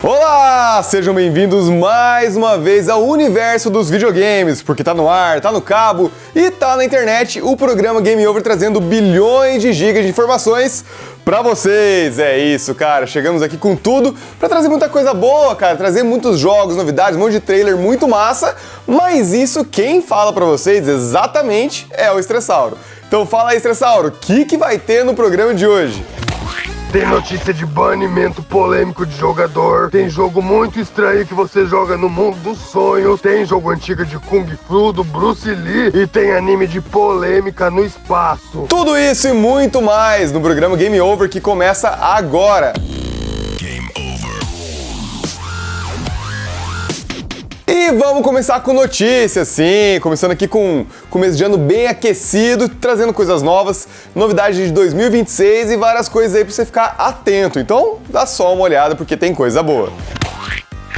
Olá! Sejam bem-vindos mais uma vez ao universo dos videogames, porque tá no ar, tá no cabo e tá na internet o programa Game Over trazendo bilhões de gigas de informações pra vocês. É isso, cara, chegamos aqui com tudo pra trazer muita coisa boa, cara, trazer muitos jogos, novidades, um monte de trailer muito massa, mas isso quem fala pra vocês exatamente é o Estressauro. Então fala aí, Estressauro, o que vai ter no programa de hoje? Tem notícia de banimento polêmico de jogador, tem jogo muito estranho que você joga no mundo dos sonhos, tem jogo antigo de Kung Fu, do Bruce Lee e tem anime de polêmica no espaço. Tudo isso e muito mais no programa Game Over que começa agora. E vamos começar com notícias, sim, começando aqui com começo de ano bem aquecido, trazendo coisas novas, novidades de 2026 e várias coisas aí pra você ficar atento. Então, dá só uma olhada porque tem coisa boa.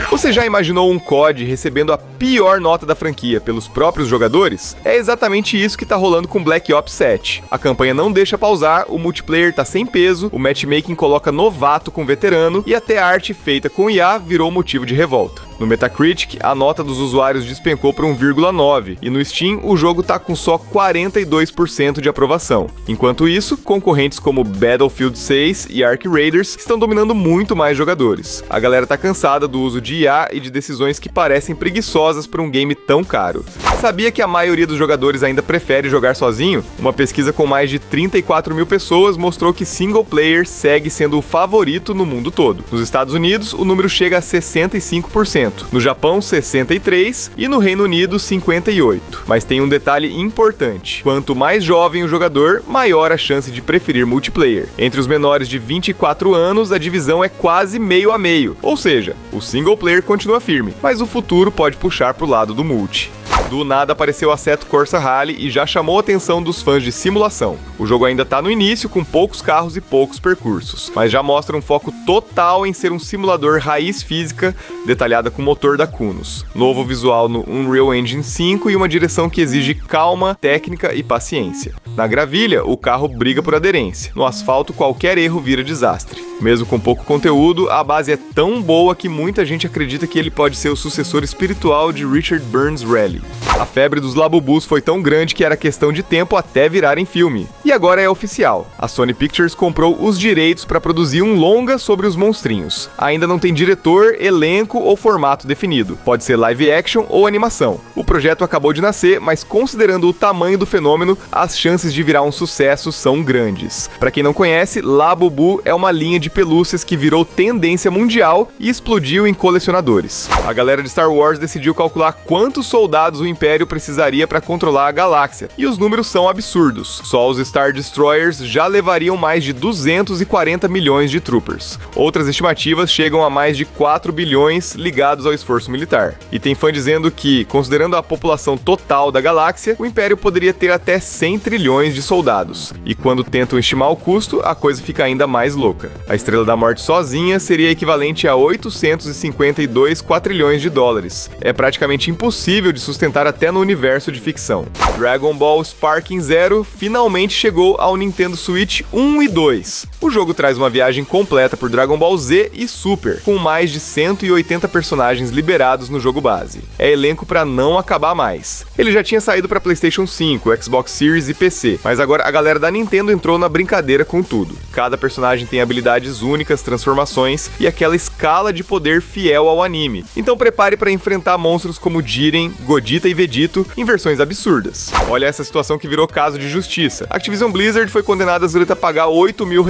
Você já imaginou um COD recebendo a pior nota da franquia pelos próprios jogadores? É exatamente isso que tá rolando com Black Ops 7. A campanha não deixa pausar, o multiplayer tá sem peso, o matchmaking coloca novato com veterano e até a arte feita com IA virou motivo de revolta. No Metacritic, a nota dos usuários despencou para 1,9 e no Steam o jogo tá com só 42% de aprovação. Enquanto isso, concorrentes como Battlefield 6 e Ark Raiders estão dominando muito mais jogadores. A galera tá cansada do uso de IA e de decisões que parecem preguiçosas para um game tão caro. Sabia que a maioria dos jogadores ainda prefere jogar sozinho? Uma pesquisa com mais de 34 mil pessoas mostrou que single player segue sendo o favorito no mundo todo. Nos Estados Unidos, o número chega a 65%. No Japão, 63% e no Reino Unido, 58%. Mas tem um detalhe importante. Quanto mais jovem o jogador, maior a chance de preferir multiplayer. Entre os menores de 24 anos, a divisão é quase meio a meio. Ou seja, o single player continua firme, mas o futuro pode puxar pro lado do multi. Do nada apareceu Assetto Corsa Rally e já chamou a atenção dos fãs de simulação. O jogo ainda tá no início, com poucos carros e poucos percursos, mas já mostra um foco total em ser um simulador raiz física, detalhada com o motor da Kunos. Novo visual no Unreal Engine 5 e uma direção que exige calma, técnica e paciência. Na gravilha, o carro briga por aderência. No asfalto, qualquer erro vira desastre. Mesmo com pouco conteúdo, a base é tão boa que muita gente acredita que ele pode ser o sucessor espiritual de Richard Burns Rally. A febre dos Labubus foi tão grande que era questão de tempo até virarem filme. E agora é oficial. A Sony Pictures comprou os direitos para produzir um longa sobre os monstrinhos. Ainda não tem diretor, elenco ou formato definido. Pode ser live action ou animação. O projeto acabou de nascer, mas considerando o tamanho do fenômeno, as chances de virar um sucesso são grandes. Para quem não conhece, Labubu é uma linha de pelúcias que virou tendência mundial e explodiu em colecionadores. A galera de Star Wars decidiu calcular quantos soldados o Império precisaria para controlar a galáxia, e os números são absurdos. Só os Star Destroyers já levariam mais de 240 milhões de troopers. Outras estimativas chegam a mais de 4 bilhões ligados ao esforço militar. E tem fã dizendo que, considerando a população total da galáxia, o Império poderia ter até 100 trilhões de soldados. E quando tentam estimar o custo, a coisa fica ainda mais louca. A Estrela da Morte sozinha seria equivalente a 852 quatrilhões de dólares. É praticamente impossível de sustentar até no universo de ficção. Dragon Ball Sparking Zero finalmente chegou ao Nintendo Switch 1 e 2. O jogo traz uma viagem completa por Dragon Ball Z e Super, com mais de 180 personagens liberados no jogo base. É elenco pra não acabar mais. Ele já tinha saído pra PlayStation 5, Xbox Series e PC, mas agora a galera da Nintendo entrou na brincadeira com tudo. Cada personagem tem habilidades únicas, transformações e aquela escala de poder fiel ao anime. Então prepare para enfrentar monstros como Jiren, Godita e Vegito em versões absurdas. Olha essa situação que virou caso de justiça. Activision Blizzard foi condenada a pagar R$8 mil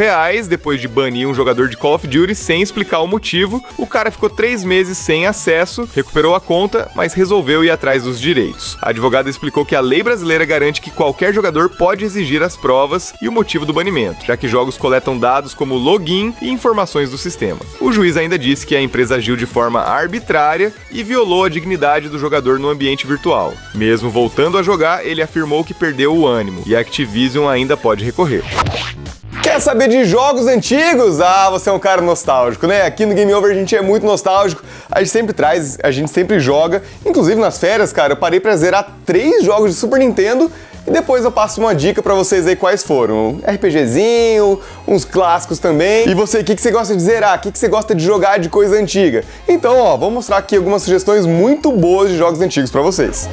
depois de banir um jogador de Call of Duty sem explicar o motivo. O cara ficou 3 meses sem acesso, recuperou a conta, mas resolveu ir atrás dos direitos. A advogada explicou que a lei brasileira garante que qualquer jogador pode exigir as provas e o motivo do banimento, já que jogos coletam dados como login e informações do sistema. O juiz ainda disse que a empresa agiu de forma arbitrária e violou a dignidade do jogador no ambiente virtual. Mesmo voltando a jogar, ele afirmou que perdeu o ânimo e a Activision ainda pode recorrer. Quer saber de jogos antigos? Ah, você é um cara nostálgico, né? Aqui no Game Over a gente é muito nostálgico, a gente sempre traz, a gente sempre joga. Inclusive nas férias, cara, eu parei pra zerar 3 jogos de Super Nintendo e depois eu passo uma dica pra vocês aí quais foram. Um RPGzinho, uns clássicos também. E você, o que você gosta de zerar? O que você gosta de jogar de coisa antiga? Então, ó, vou mostrar aqui algumas sugestões muito boas de jogos antigos pra vocês.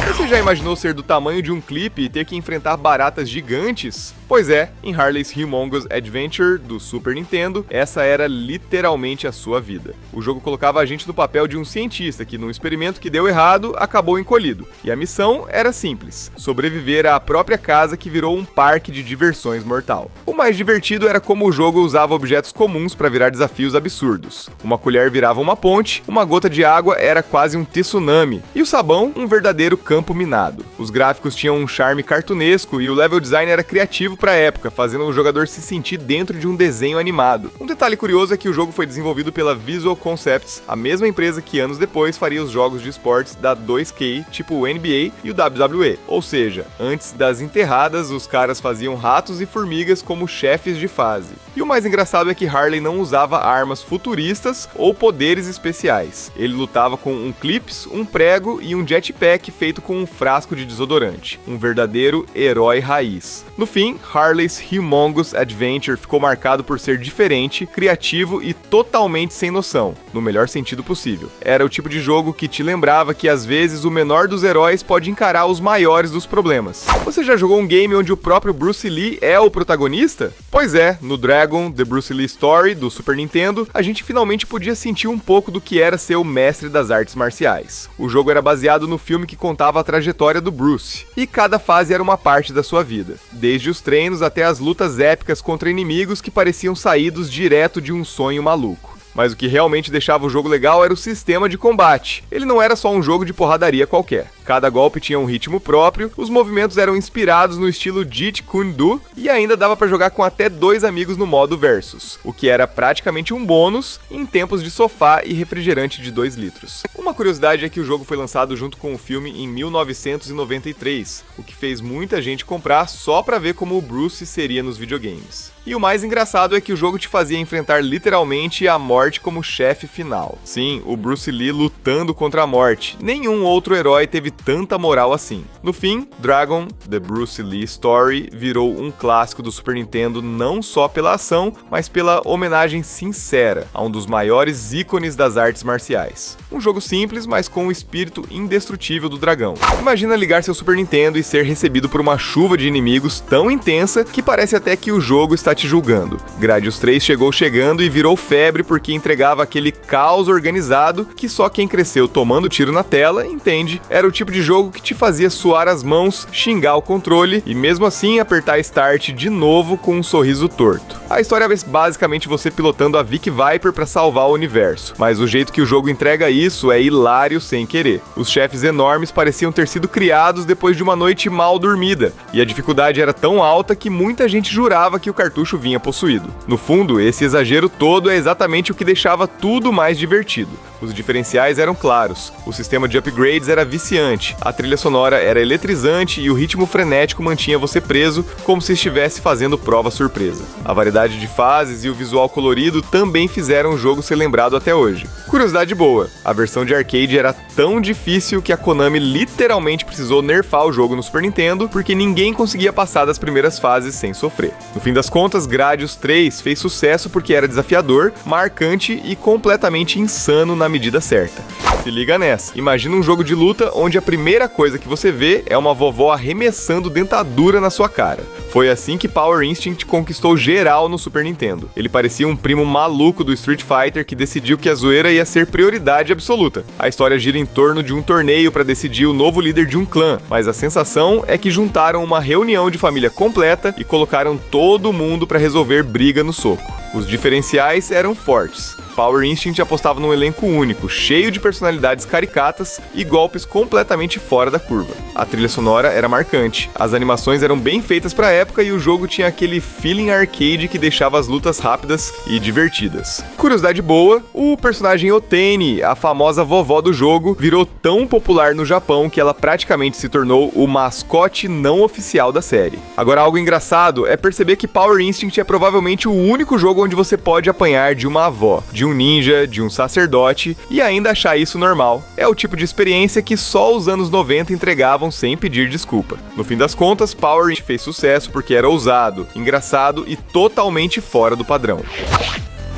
Você já imaginou ser do tamanho de um clipe e ter que enfrentar baratas gigantes? Pois é, em Harley's Humongous Adventure, do Super Nintendo, essa era literalmente a sua vida. O jogo colocava a gente no papel de um cientista que, num experimento que deu errado, acabou encolhido. E a missão era simples: sobreviver à própria casa que virou um parque de diversões mortal. O mais divertido era como o jogo usava objetos comuns para virar desafios absurdos. Uma colher virava uma ponte, uma gota de água era quase um tsunami, e o sabão um verdadeiro campo minado. Os gráficos tinham um charme cartunesco e o level design era criativo para a época, fazendo o jogador se sentir dentro de um desenho animado. Um detalhe curioso é que o jogo foi desenvolvido pela Visual Concepts, a mesma empresa que anos depois faria os jogos de esportes da 2K, tipo o NBA e o WWE. Ou seja, antes das enterradas, os caras faziam ratos e formigas como chefes de fase. E o mais engraçado é que Harley não usava armas futuristas ou poderes especiais. Ele lutava com um clips, um prego e um jetpack feito com um frasco de desodorante. Um verdadeiro herói raiz. No fim, Harley's Humongous Adventure ficou marcado por ser diferente, criativo e totalmente sem noção, no melhor sentido possível. Era o tipo de jogo que te lembrava que às vezes o menor dos heróis pode encarar os maiores dos problemas. Você já jogou um game onde o próprio Bruce Lee é o protagonista? Pois é, no Dragon, The Bruce Lee Story, do Super Nintendo, a gente finalmente podia sentir um pouco do que era ser o mestre das artes marciais. O jogo era baseado no filme que contava a trajetória do Bruce, e cada fase era uma parte da sua vida, desde os treinos até as lutas épicas contra inimigos que pareciam saídos direto de um sonho maluco. Mas o que realmente deixava o jogo legal era o sistema de combate. Ele não era só um jogo de porradaria qualquer. Cada golpe tinha um ritmo próprio, os movimentos eram inspirados no estilo Jeet Kune Do e ainda dava para jogar com até 2 amigos no modo versus, o que era praticamente um bônus em tempos de sofá e refrigerante de 2 litros. Uma curiosidade é que o jogo foi lançado junto com o filme em 1993, o que fez muita gente comprar só para ver como o Bruce seria nos videogames. E o mais engraçado é que o jogo te fazia enfrentar literalmente a morte como chefe final. Sim, o Bruce Lee lutando contra a morte. Nenhum outro herói teve tanta moral assim. No fim, Dragon, The Bruce Lee Story, virou um clássico do Super Nintendo não só pela ação, mas pela homenagem sincera a um dos maiores ícones das artes marciais. Um jogo simples, mas com o espírito indestrutível do dragão. Imagina ligar seu Super Nintendo e ser recebido por uma chuva de inimigos tão intensa que parece até que o jogo está te julgando. Gradius 3 chegou chegando e virou febre porque entregava aquele caos organizado que só quem cresceu tomando tiro na tela entende. Era o tipo de jogo que te fazia suar as mãos, xingar o controle e mesmo assim apertar Start de novo com um sorriso torto. A história é basicamente você pilotando a Vic Viper para salvar o universo, mas o jeito que o jogo entrega isso é hilário sem querer. Os chefes enormes pareciam ter sido criados depois de uma noite mal dormida, e a dificuldade era tão alta que muita gente jurava que o cartucho vinha possuído. No fundo, esse exagero todo é exatamente o que deixava tudo mais divertido. Os diferenciais eram claros, o sistema de upgrades era viciante, a trilha sonora era eletrizante e o ritmo frenético mantinha você preso como se estivesse fazendo prova surpresa. A variedade de fases e o visual colorido também fizeram o jogo ser lembrado até hoje. Curiosidade boa, a versão de arcade era tão difícil que a Konami literalmente precisou nerfar o jogo no Super Nintendo porque ninguém conseguia passar das primeiras fases sem sofrer. No fim das contas, Gradius 3 fez sucesso porque era desafiador, marcante e completamente insano na medida certa. Se liga nessa, imagina um jogo de luta onde a primeira coisa que você vê é uma vovó arremessando dentadura na sua cara. Foi assim que Power Instinct conquistou geral no Super Nintendo. Ele parecia um primo maluco do Street Fighter que decidiu que a zoeira ia ser prioridade absoluta. A história gira em torno de um torneio para decidir o novo líder de um clã, mas a sensação é que juntaram uma reunião de família completa e colocaram todo mundo para resolver briga no soco. Os diferenciais eram fortes. Power Instinct apostava num elenco único, cheio de personalidades caricatas e golpes completamente fora da curva. A trilha sonora era marcante, as animações eram bem feitas pra época e o jogo tinha aquele feeling arcade que deixava as lutas rápidas e divertidas. Curiosidade boa, o personagem Otane, a famosa vovó do jogo, virou tão popular no Japão que ela praticamente se tornou o mascote não oficial da série. Agora, algo engraçado é perceber que Power Instinct é provavelmente o único jogo onde você pode apanhar de uma avó, de um ninja, de um sacerdote e ainda achar isso normal. É o tipo de experiência que só os anos 90 entregavam sem pedir desculpa. No fim das contas, Power Rangers fez sucesso porque era ousado, engraçado e totalmente fora do padrão.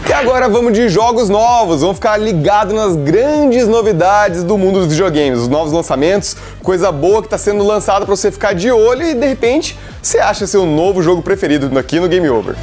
E agora vamos de jogos novos, vamos ficar ligados nas grandes novidades do mundo dos videogames, os novos lançamentos, coisa boa que está sendo lançada para você ficar de olho e de repente você acha seu novo jogo preferido aqui no Game Over.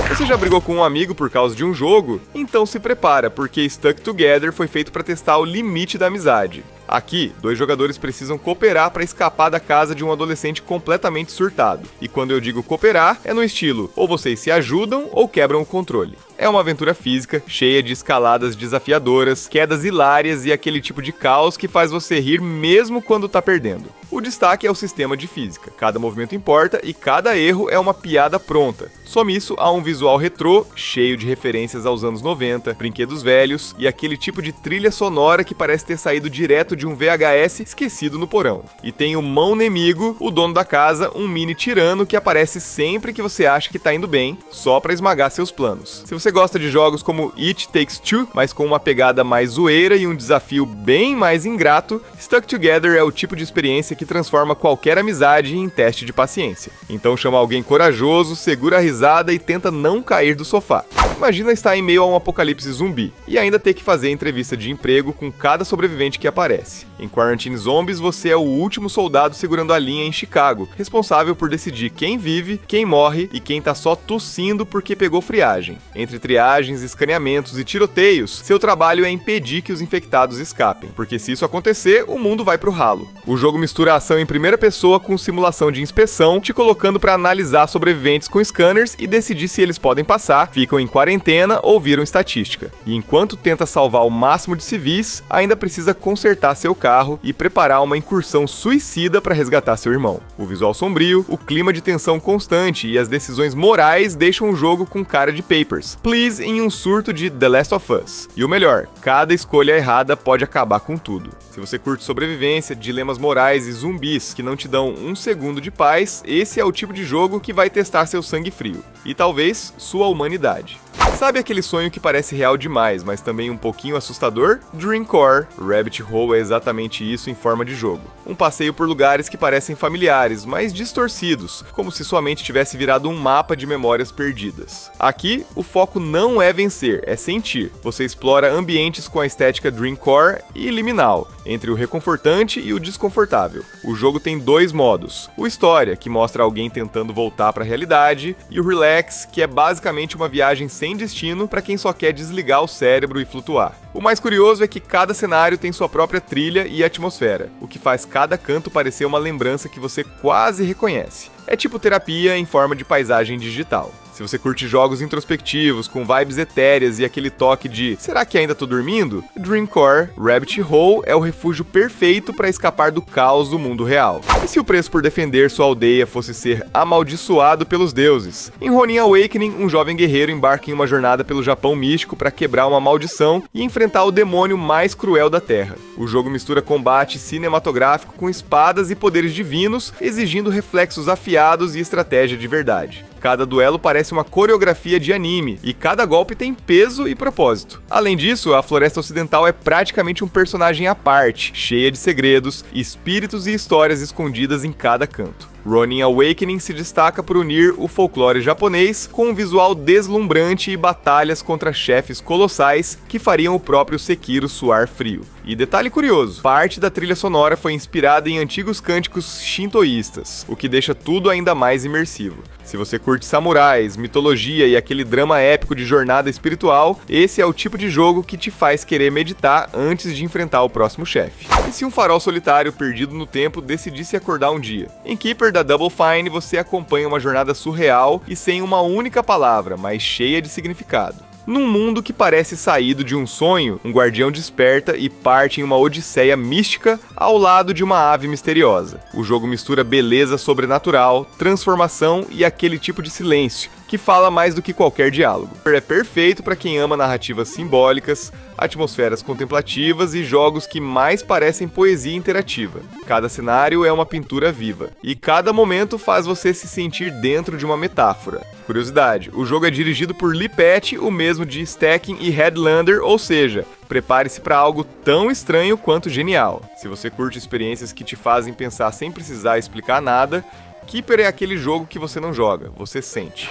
Você já brigou com um amigo por causa de um jogo? Então se prepara, porque Stuck Together foi feito para testar o limite da amizade. Aqui, 2 jogadores precisam cooperar para escapar da casa de um adolescente completamente surtado. E quando eu digo cooperar, é no estilo, ou vocês se ajudam ou quebram o controle. É uma aventura física, cheia de escaladas desafiadoras, quedas hilárias e aquele tipo de caos que faz você rir mesmo quando tá perdendo. O destaque é o sistema de física. Cada movimento importa e cada erro é uma piada pronta. Some isso a um visual retrô, cheio de referências aos anos 90, brinquedos velhos e aquele tipo de trilha sonora que parece ter saído direto de um VHS esquecido no porão. E tem o Mão Nemigo, o dono da casa, um mini tirano que aparece sempre que você acha que tá indo bem, só pra esmagar seus planos. Se você gosta de jogos como It Takes Two, mas com uma pegada mais zoeira e um desafio bem mais ingrato, Stuck Together é o tipo de experiência que transforma qualquer amizade em teste de paciência. Então chama alguém corajoso, segura a risada e tenta não cair do sofá. Imagina estar em meio a um apocalipse zumbi e ainda ter que fazer entrevista de emprego com cada sobrevivente que aparece. Em Quarantine Zombies, você é o último soldado segurando a linha em Chicago, responsável por decidir quem vive, quem morre e quem tá só tossindo porque pegou friagem. Entre triagens, escaneamentos e tiroteios, seu trabalho é impedir que os infectados escapem, porque se isso acontecer, o mundo vai pro ralo. O jogo mistura ação em primeira pessoa com simulação de inspeção, te colocando para analisar sobreviventes com scanners e decidir se eles podem passar, ficam em quarentena ou viram estatística. E enquanto tenta salvar o máximo de civis, ainda precisa consertar seu carro e preparar uma incursão suicida para resgatar seu irmão. O visual sombrio, o clima de tensão constante e as decisões morais deixam o jogo com cara de Papers, Please em um surto de The Last of Us. E o melhor, cada escolha errada pode acabar com tudo. Se você curte sobrevivência, dilemas morais e zumbis que não te dão um segundo de paz, esse é o tipo de jogo que vai testar seu sangue frio. E talvez sua humanidade. Sabe aquele sonho que parece real demais, mas também um pouquinho assustador? Dreamcore Rabbit Hole é exatamente isso em forma de jogo. Um passeio por lugares que parecem familiares, mas distorcidos, como se sua mente tivesse virado um mapa de memórias perdidas. Aqui, o foco não é vencer, é sentir. Você explora ambientes com a estética Dreamcore e liminal, entre o reconfortante e o desconfortável. O jogo tem 2 modos. O História, que mostra alguém tentando voltar para a realidade, e o Relax, que é basicamente uma viagem sem destino para quem só quer desligar o cérebro e flutuar. O mais curioso é que cada cenário tem sua própria trilha e atmosfera, o que faz cada canto parecer uma lembrança que você quase reconhece. É tipo terapia em forma de paisagem digital. Se você curte jogos introspectivos, com vibes etéreas e aquele toque de será que ainda tô dormindo? Dreamcore Rabbit Hole é o refúgio perfeito para escapar do caos do mundo real. E se o preço por defender sua aldeia fosse ser amaldiçoado pelos deuses? Em Ronin Awakening, um jovem guerreiro embarca em uma jornada pelo Japão místico para quebrar uma maldição e enfrentar o demônio mais cruel da Terra. O jogo mistura combate cinematográfico com espadas e poderes divinos, exigindo reflexos afiados e estratégia de verdade. Cada duelo parece uma coreografia de anime, e cada golpe tem peso e propósito. Além disso, a Floresta Ocidental é praticamente um personagem à parte, cheia de segredos, espíritos e histórias escondidas em cada canto. Ronin Awakening se destaca por unir o folclore japonês com um visual deslumbrante e batalhas contra chefes colossais que fariam o próprio Sekiro suar frio. E detalhe curioso, parte da trilha sonora foi inspirada em antigos cânticos shintoístas, o que deixa tudo ainda mais imersivo. Se você curte samurais, mitologia e aquele drama épico de jornada espiritual, esse é o tipo de jogo que te faz querer meditar antes de enfrentar o próximo chefe. E se um farol solitário perdido no tempo decidisse acordar um dia? Em Keeper da Double Fine, você acompanha uma jornada surreal e sem uma única palavra, mas cheia de significado. Num mundo que parece saído de um sonho, um guardião desperta e parte em uma odisseia mística ao lado de uma ave misteriosa. O jogo mistura beleza sobrenatural, transformação e aquele tipo de silêncio que fala mais do que qualquer diálogo. É perfeito para quem ama narrativas simbólicas, atmosferas contemplativas e jogos que mais parecem poesia interativa. Cada cenário é uma pintura viva, e cada momento faz você se sentir dentro de uma metáfora. Curiosidade, o jogo é dirigido por Lee Patch, o mesmo de Stacking e Headlander, ou seja, prepare-se para algo tão estranho quanto genial. Se você curte experiências que te fazem pensar sem precisar explicar nada, Keeper é aquele jogo que você não joga, você sente.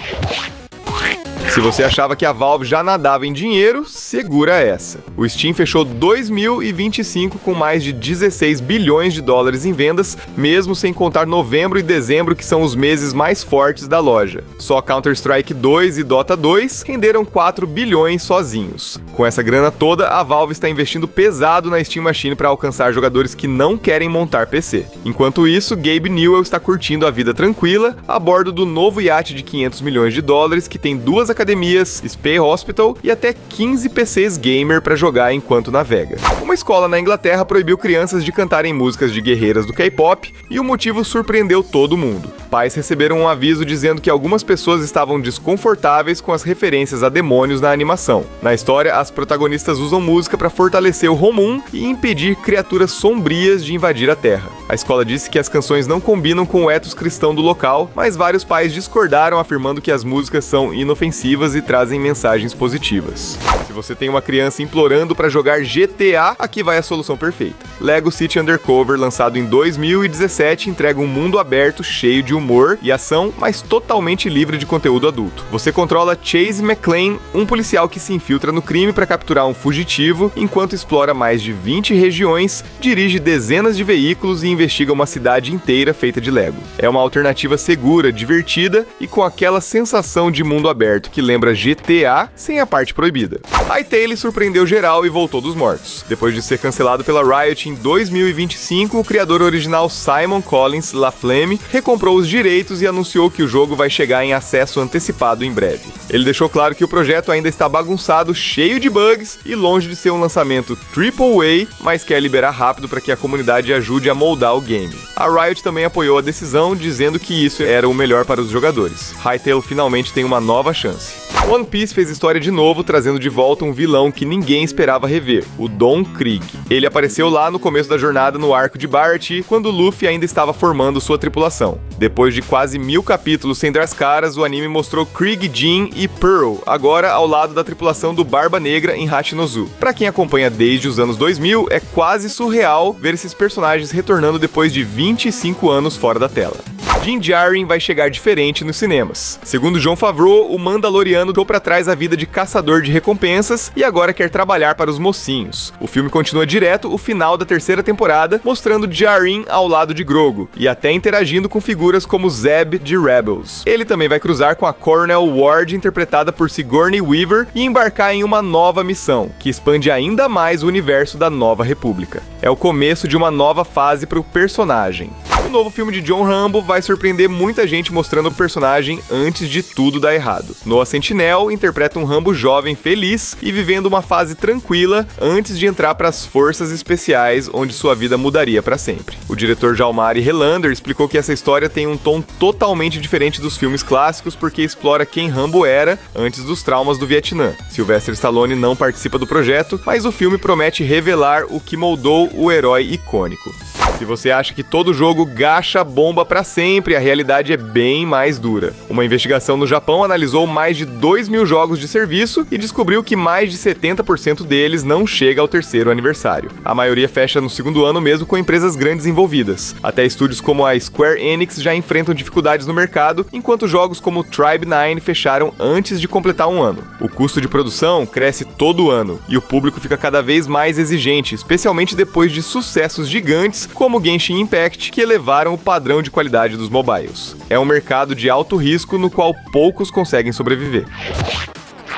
Se você achava que a Valve já nadava em dinheiro, segura essa. O Steam fechou 2025 com mais de 16 bilhões de dólares em vendas, mesmo sem contar novembro e dezembro, que são os meses mais fortes da loja. Só Counter-Strike 2 e Dota 2 renderam 4 bilhões sozinhos. Com essa grana toda, a Valve está investindo pesado na Steam Machine para alcançar jogadores que não querem montar PC. Enquanto isso, Gabe Newell está curtindo a vida tranquila a bordo do novo iate de 500 milhões de dólares que tem 2 academias, Spay Hospital e até 15 PCs gamer para jogar enquanto navega. Uma escola na Inglaterra proibiu crianças de cantarem músicas de guerreiras do K-pop e o motivo surpreendeu todo mundo. Pais receberam um aviso dizendo que algumas pessoas estavam desconfortáveis com as referências a demônios na animação. Na história, as protagonistas usam música para fortalecer o Romum e impedir criaturas sombrias de invadir a Terra. A escola disse que as canções não combinam com o ethos cristão do local, mas vários pais discordaram, afirmando que as músicas são inofensivas e trazem mensagens positivas. Se você tem uma criança implorando para jogar GTA, aqui vai a solução perfeita. Lego City Undercover, lançado em 2017, entrega um mundo aberto cheio de humor e ação, mas totalmente livre de conteúdo adulto. Você controla Chase McClane, um policial que se infiltra no crime para capturar um fugitivo, enquanto explora mais de 20 regiões, dirige dezenas de veículos e investiga uma cidade inteira feita de Lego. É uma alternativa segura, divertida e com aquela sensação de mundo aberto que lembra GTA sem a parte proibida. Hytale surpreendeu geral e voltou dos mortos. Depois de ser cancelado pela Riot em 2025, o criador original Simon Collins LaFlamme recomprou os direitos e anunciou que o jogo vai chegar em acesso antecipado em breve. Ele deixou claro que o projeto ainda está bagunçado, cheio de bugs e longe de ser um lançamento AAA, mas quer liberar rápido para que a comunidade ajude a moldar o game. A Riot também apoiou a decisão, dizendo que isso era o melhor para os jogadores. Hytale finalmente tem uma nova chance. One Piece fez história de novo, trazendo de volta um vilão que ninguém esperava rever, o Don Krieg. Ele apareceu lá no começo da jornada no arco de Baratie, quando Luffy ainda estava formando sua tripulação. Depois de quase 1000 capítulos sem dar as caras, o anime mostrou Krieg, Jin e Pearl, agora ao lado da tripulação do Barba Negra em Hachinozu. Pra quem acompanha desde os anos 2000, é quase surreal ver esses personagens retornando depois de 25 anos fora da tela. Din Djarin vai chegar diferente nos cinemas. Segundo Jon Favreau, o Mandaloriano deixou pra trás a vida de caçador de recompensas e agora quer trabalhar para os mocinhos. O filme continua direto o final da 3ª temporada, mostrando Djarin ao lado de Grogu, e até interagindo com figuras como Zeb de Rebels. Ele também vai cruzar com a Coronel Ward, interpretada por Sigourney Weaver, e embarcar em uma nova missão, que expande ainda mais o universo da Nova República. É o começo de uma nova fase para o personagem. O novo filme de John Rambo vai surpreender muita gente mostrando o personagem antes de tudo dar errado. Noah Centineo interpreta um Rambo jovem feliz e vivendo uma fase tranquila antes de entrar para as forças especiais, onde sua vida mudaria para sempre. O diretor Jalmari Helander explicou que essa história tem um tom totalmente diferente dos filmes clássicos porque explora quem Rambo era antes dos traumas do Vietnã. Sylvester Stallone não participa do projeto, mas o filme promete revelar o que moldou o herói icônico. Se você acha que todo jogo gacha bomba pra sempre, a realidade é bem mais dura. Uma investigação no Japão analisou mais de 2.000 jogos de serviço e descobriu que mais de 70% deles não chega ao 3º aniversário. A maioria fecha no 2º ano mesmo com empresas grandes envolvidas. Até estúdios como a Square Enix já enfrentam dificuldades no mercado, enquanto jogos como Tribe 9 fecharam antes de completar um ano. O custo de produção cresce todo ano e o público fica cada vez mais exigente, especialmente depois de sucessos gigantes como Genshin Impact, que elevaram o padrão de qualidade dos mobiles. É um mercado de alto risco no qual poucos conseguem sobreviver.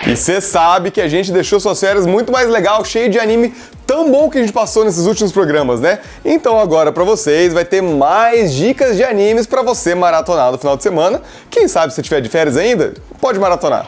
E você sabe que a gente deixou suas férias muito mais legal, cheio de anime tão bom que a gente passou nesses últimos programas, né? Então agora pra vocês vai ter mais dicas de animes pra você maratonar no final de semana. Quem sabe se tiver de férias ainda, pode maratonar.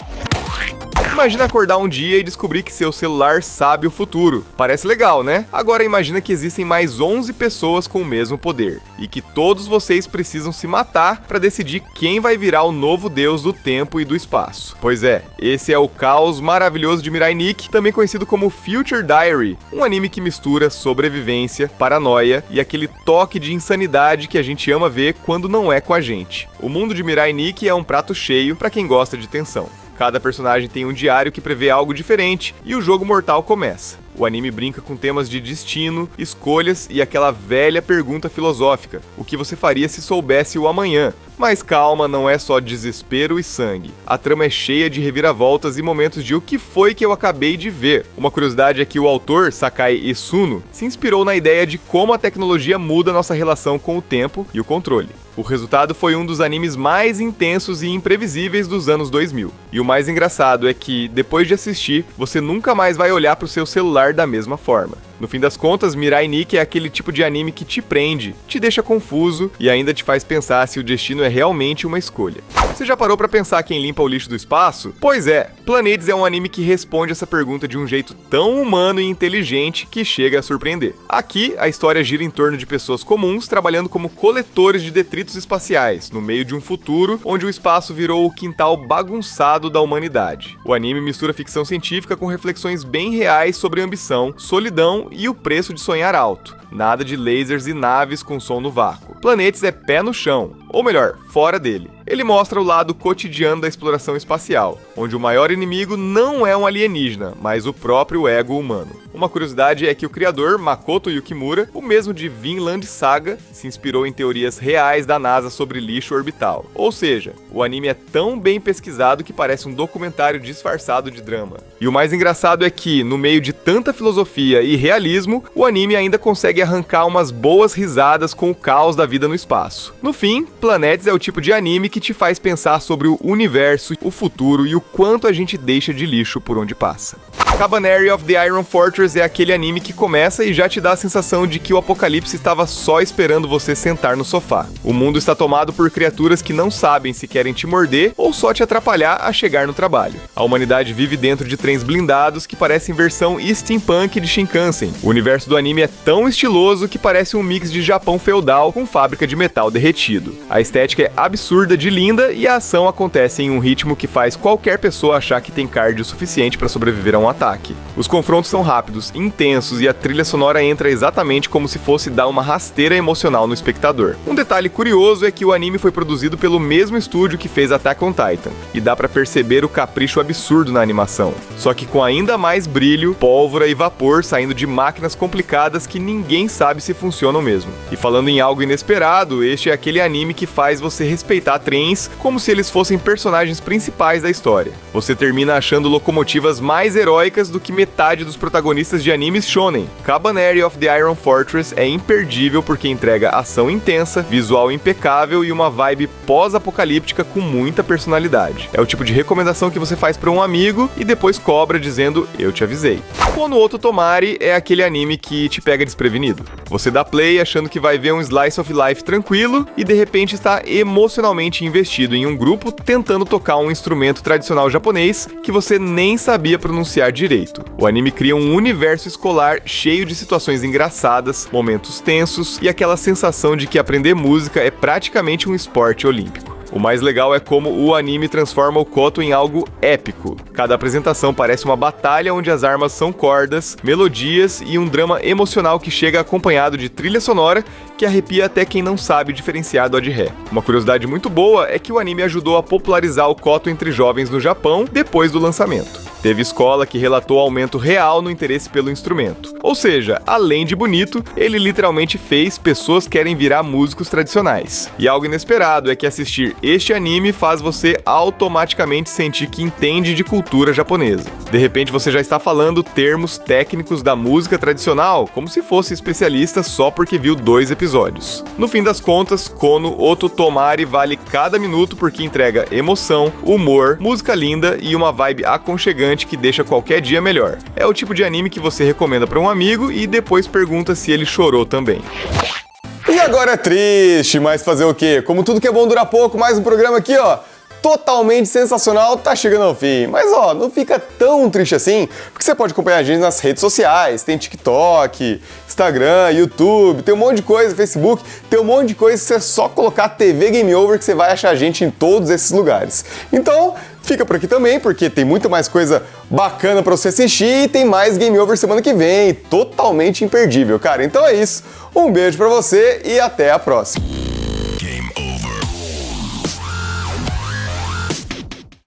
Imagina acordar um dia e descobrir que seu celular sabe o futuro. Parece legal, né? Agora imagina que existem mais 11 pessoas com o mesmo poder e que todos vocês precisam se matar para decidir quem vai virar o novo deus do tempo e do espaço. Pois é, esse é o caos maravilhoso de Mirai Nikki, também conhecido como Future Diary, um anime que mistura sobrevivência, paranoia e aquele toque de insanidade que a gente ama ver quando não é com a gente. O mundo de Mirai Nikki é um prato cheio para quem gosta de tensão. Cada personagem tem um diário que prevê algo diferente e o jogo mortal começa. O anime brinca com temas de destino, escolhas e aquela velha pergunta filosófica: o que você faria se soubesse o amanhã? Mas calma, não é só desespero e sangue. A trama é cheia de reviravoltas e momentos de o que foi que eu acabei de ver. Uma curiosidade é que o autor, Sakai Isuno, se inspirou na ideia de como a tecnologia muda nossa relação com o tempo e o controle. O resultado foi um dos animes mais intensos e imprevisíveis dos anos 2000. E o mais engraçado é que, depois de assistir, você nunca mais vai olhar para o seu celular da mesma forma. No fim das contas, Mirai Nikki é aquele tipo de anime que te prende, te deixa confuso e ainda te faz pensar se o destino é realmente uma escolha. Você já parou pra pensar quem limpa o lixo do espaço? Pois é, Planetes é um anime que responde essa pergunta de um jeito tão humano e inteligente que chega a surpreender. Aqui, a história gira em torno de pessoas comuns trabalhando como coletores de detritos espaciais, no meio de um futuro onde o espaço virou o quintal bagunçado da humanidade. O anime mistura ficção científica com reflexões bem reais sobre ambição, solidão e o preço de sonhar alto. Nada de lasers e naves com som no vácuo. Planetes é pé no chão, ou melhor, fora dele. Ele mostra o lado cotidiano da exploração espacial, onde o maior inimigo não é um alienígena, mas o próprio ego humano. Uma curiosidade é que o criador, Makoto Yukimura, o mesmo de Vinland Saga, se inspirou em teorias reais da NASA sobre lixo orbital. Ou seja, o anime é tão bem pesquisado que parece um documentário disfarçado de drama. E o mais engraçado é que, no meio de tanta filosofia e realismo, o anime ainda consegue arrancar umas boas risadas com o caos da vida no espaço. No fim, Planetes é o tipo de anime que te faz pensar sobre o universo, o futuro e o quanto a gente deixa de lixo por onde passa. Cabaneri of the Iron Fortress é aquele anime que começa e já te dá a sensação de que o apocalipse estava só esperando você sentar no sofá. O mundo está tomado por criaturas que não sabem se querem te morder ou só te atrapalhar a chegar no trabalho. A humanidade vive dentro de trens blindados que parecem versão steampunk de Shinkansen. O universo do anime é tão estiloso que parece um mix de Japão feudal com fábrica de metal derretido. A estética é absurda de linda e a ação acontece em um ritmo que faz qualquer pessoa achar que tem cardio suficiente para sobreviver a um ataque. Os confrontos são rápidos, intensos e a trilha sonora entra exatamente como se fosse dar uma rasteira emocional no espectador. Um detalhe curioso é que o anime foi produzido pelo mesmo estúdio que fez Attack on Titan, e dá pra perceber o capricho absurdo na animação, só que com ainda mais brilho, pólvora e vapor saindo de máquinas complicadas que ninguém sabe se funcionam mesmo. E falando em algo inesperado, este é aquele anime que faz você respeitar trens como se eles fossem personagens principais da história. Você termina achando locomotivas mais heróicas do que metade dos protagonistas de animes shonen. Cabaneri of the Iron Fortress é imperdível porque entrega ação intensa, visual impecável e uma vibe pós-apocalíptica com muita personalidade. É o tipo de recomendação que você faz para um amigo e depois cobra dizendo, eu te avisei. Kono Oto Tomari é aquele anime que te pega desprevenido. Você dá play achando que vai ver um slice of life tranquilo e de repente está emocionalmente investido em um grupo tentando tocar um instrumento tradicional japonês que você nem sabia pronunciar direito. O anime cria um universo escolar cheio de situações engraçadas, momentos tensos e aquela sensação de que aprender música é praticamente um esporte olímpico. O mais legal é como o anime transforma o Koto em algo épico. Cada apresentação parece uma batalha onde as armas são cordas, melodias e um drama emocional que chega acompanhado de trilha sonora que arrepia até quem não sabe diferenciar do de ré. Uma curiosidade muito boa é que o anime ajudou a popularizar o Koto entre jovens no Japão depois do lançamento. Teve escola que relatou aumento real no interesse pelo instrumento. Ou seja, além de bonito, ele literalmente fez pessoas querem virar músicos tradicionais. E algo inesperado é que assistir este anime faz você automaticamente sentir que entende de cultura japonesa. De repente você já está falando termos técnicos da música tradicional, como se fosse especialista só porque viu 2 episódios. No fim das contas, Kono Oto Tomari vale cada minuto porque entrega emoção, humor, música linda e uma vibe aconchegante que deixa qualquer dia melhor. É o tipo de anime que você recomenda para um amigo e depois pergunta se ele chorou também. E agora é triste, mas fazer o quê? Como tudo que é bom dura pouco, mais um programa aqui, ó. totalmente sensacional tá chegando ao fim. Mas ó, não fica tão triste assim, porque você pode acompanhar a gente nas redes sociais, tem TikTok, Instagram, YouTube, tem um monte de coisa, Facebook, tem um monte de coisa que você é só colocar TV Game Over que você vai achar a gente em todos esses lugares. Então, fica por aqui também, porque tem muito mais coisa bacana pra você assistir e tem mais Game Over semana que vem, totalmente imperdível, cara. Então é isso, um beijo pra você e até a próxima.